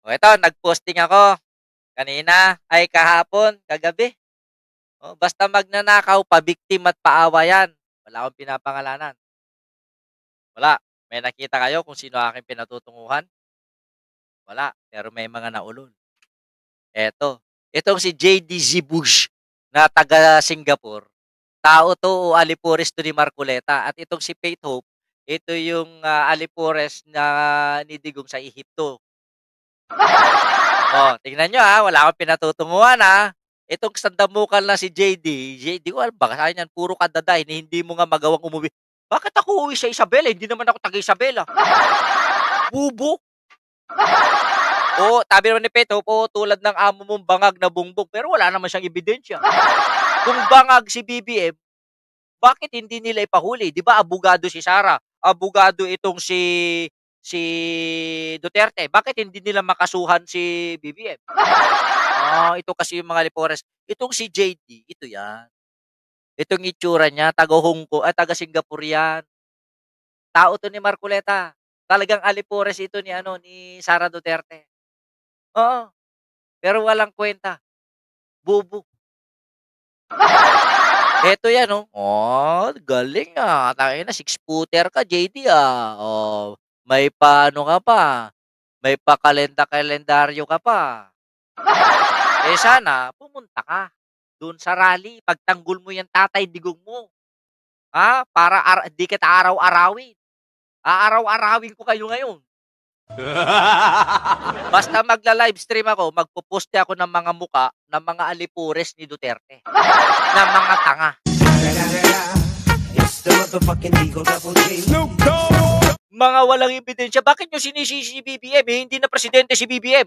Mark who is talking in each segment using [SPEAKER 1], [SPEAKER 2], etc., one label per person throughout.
[SPEAKER 1] O ito, nag-posting ako kanina, ay kahapon, kagabi. O, basta magnanakaw, pabiktim at paawa yan. Wala akong pinapangalanan. Wala. May nakita kayo kung sino aking pinatutunguhan? Wala. Pero may mga naulol. Eto. Itong si J.D. Zibush na taga Singapore. Tao to o alipores to ni Marcoleta. At itong si Faith Hope, ito yung alipores na ni Digong sa Ehipto. Oh, tingnan nyo wala akong pinatutunguhan Itong sandamukan na si JD ko alam baka sa yan puro kadada hindi mo nga magawang umuwi. Bakit ako uuwi sa Isabela? Hindi naman ako taga Isabela. Bubo. Oo, sabi naman ni Peto, tulad ng amo mong bangag na bungbong, pero wala naman siyang ebidensya. Kung bangag si BBM, bakit hindi nila ipahuli? 'Di ba abogado si Sara? Abogado itong si Duterte. Bakit hindi nila makasuhan si BBM? Ito kasi yung mga Lipores. Itong si JD, ito yan. Itong itsura niya, taga Hong Kong, taga Singapore yan. Tao to ni Marcoleta. Talagang alipores ito ni Sara Duterte. Oo. Pero walang kwenta. Bubo. Eto yan, oh. Oh, galing Tangina, 6-footer ka, JD Oh, may paano ka pa. May pa-kalenda-kalendaryo ka pa. Sana pumunta ka doon sa rally, pagtanggol mo yung Tatay Digong mo. Para di kita araw-arawin. Aaraw-arawin ko kayo ngayon. Basta magla-livestream ako, magpo-poste ako ng mga muka ng mga alipores ni Duterte. Ng mga tanga. Mga walang ebidensya. Bakit nyo sinisisi si BBM? Hindi na presidente si BBM.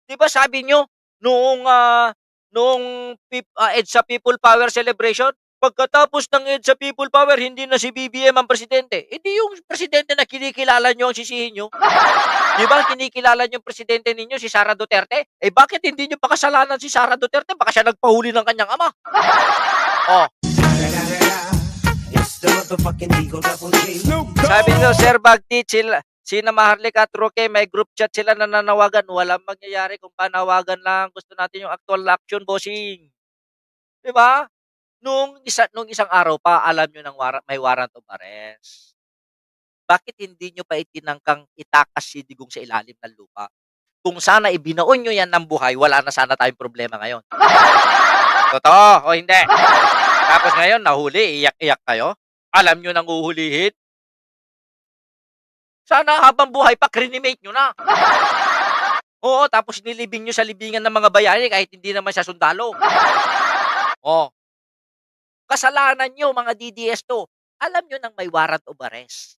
[SPEAKER 1] Di ba sabi nyo, noong EDSA People Power Celebration, pagkatapos ng EDSA People Power, hindi na si BBM ang presidente. Hindi yung presidente na kinikilala nyo ang sisihin nyo. Di ba kinikilala nyo yung presidente ninyo, si Sara Duterte? Bakit hindi nyo pakasalanan si Sara Duterte? Baka siya nagpahuli ng kanyang ama. Sabi nyo, Sir Bagti, Sina Maharlik at Roque, may group chat sila na nanawagan. Walang mangyayari kung panawagan lang. Gusto natin yung actual action, bossing. Diba? Nung isang araw pa, alam nyo may warrant of arrest. Bakit hindi nyo pa itinangkang itakas si Digong sa ilalim ng lupa? Kung sana ibinaon nyo yan ng buhay, wala na sana tayong problema ngayon. Totoo o hindi? Tapos ngayon, nahuli, iyak-iyak kayo? Alam nyo nang uhulihin? Sana habang buhay pa, crinimate nyo na. Oo, tapos nilibing nyo sa libingan ng mga bayani kahit hindi naman siya sundalo. Kasalanan nyo, mga DDS to. Alam nyo nang may warrant of arrest.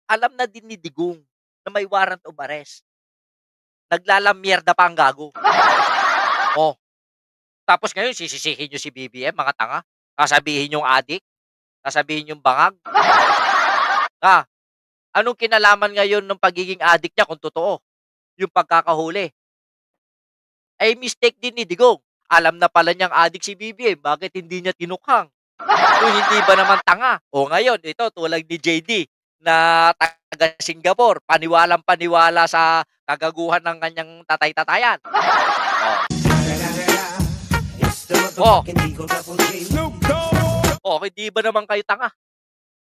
[SPEAKER 1] Alam na din ni Digong na may warrant of arrest. Naglalamierda pa ang gago. Tapos ngayon, sisisihin nyo si BBM, mga tanga. Sasabihin yung adik. Sasabihin yung bangag. Anong kinalaman ngayon ng pagiging addict niya kung totoo? Yung pagkakahuli. Mistake din ni Digong. Alam na pala niyang addict si BBM. Bakit hindi niya tinukhang? Kung hindi ba naman tanga? Ngayon, ito tulad ni JD na taga Singapore. Paniwalang-paniwala sa kagaguhan ng kanyang tatay-tatayan. Hindi ba naman kayo tanga?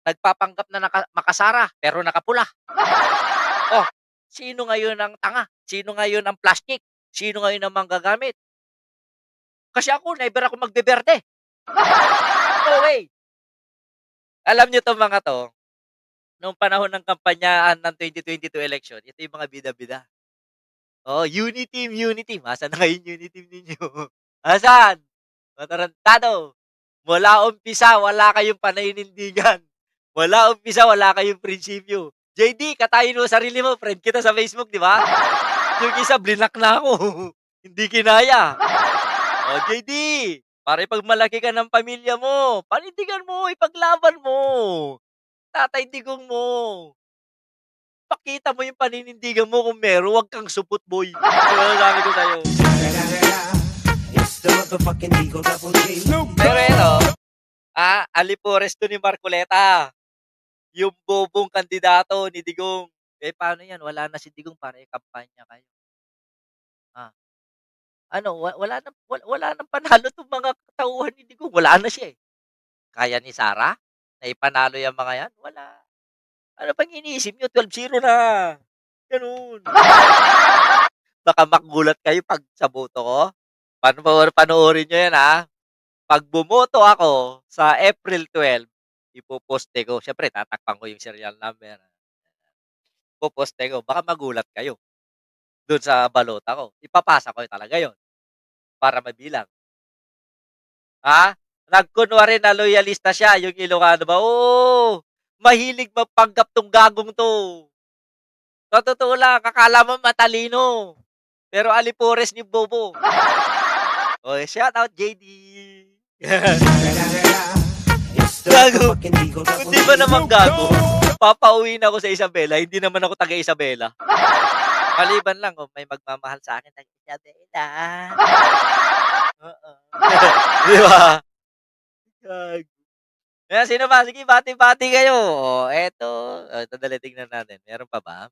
[SPEAKER 1] Nagpapanggap na makasara, pero nakapula. Sino ngayon ang tanga? Sino ngayon ang plastic? Sino ngayon ang manggagamit? Kasi ako, never ako magbeberde. No way. Alam niyo itong mga to, noong panahon ng kampanyaan ng 2022 election, ito yung mga bida-bida. Unity team. Asan na ngayon unity team ninyo? Asan? Matarantado. Mula umpisa, wala kayong paninindigan. Wala umpisa, wala kayong prinsipyo. JD, katayin mo sarili mo. Friend kita sa Facebook, di ba? Yung isa, blinak na ako. Hindi kinaya. JD, para ipagmalaki ka ng pamilya mo. Panindigan mo, ipaglaban mo. Tatay Digong mo. Pakita mo yung paninindigan mo kung meron. Huwag kang supot, boy. Sabi ko sa'yo. Pero ito, alipores to ni Marcoleta. Yung bobong kandidato ni Digong. Eh, paano 'yan wala na si Digong para ikampanya kayo. Ah, ano wala ng panalo 'tong mga tauhan ni Digong, wala na siya, eh. Kaya ni Sara na ipanalo 'yang mga 'yan? Wala. Ano bang iniisip niyo 12-0 na, gano'n. Baka magulat kayo 'pag sa boto ko. Panoorin niyo 'yan, 'Pag bumoto ako sa April 12, ipoposte ko, siyempre tatakpan ko yung serial number, poposte ko, baka magulat kayo dun sa balota ko. Ipapasa ko talaga yon para mabilang. Nagkunwari na loyalista siya yung Ilocano ba, oo, mahilig magpanggap 'tong gagong 'to. Sa totoo lang, akala mo matalino, pero alipores ni bobo. Oh, shout out JD. Gago, kung 'di ba naman gago, papauwi na ako sa Isabela, hindi naman ako taga Isabela. Maliban lang kung may magmamahal sa akin taga Isabela. Oo. 'Di ba? Gago. Ayan, sino ba? Sige bati-bati kayo. Oh, eto, dali tignan natin, meron pa ba?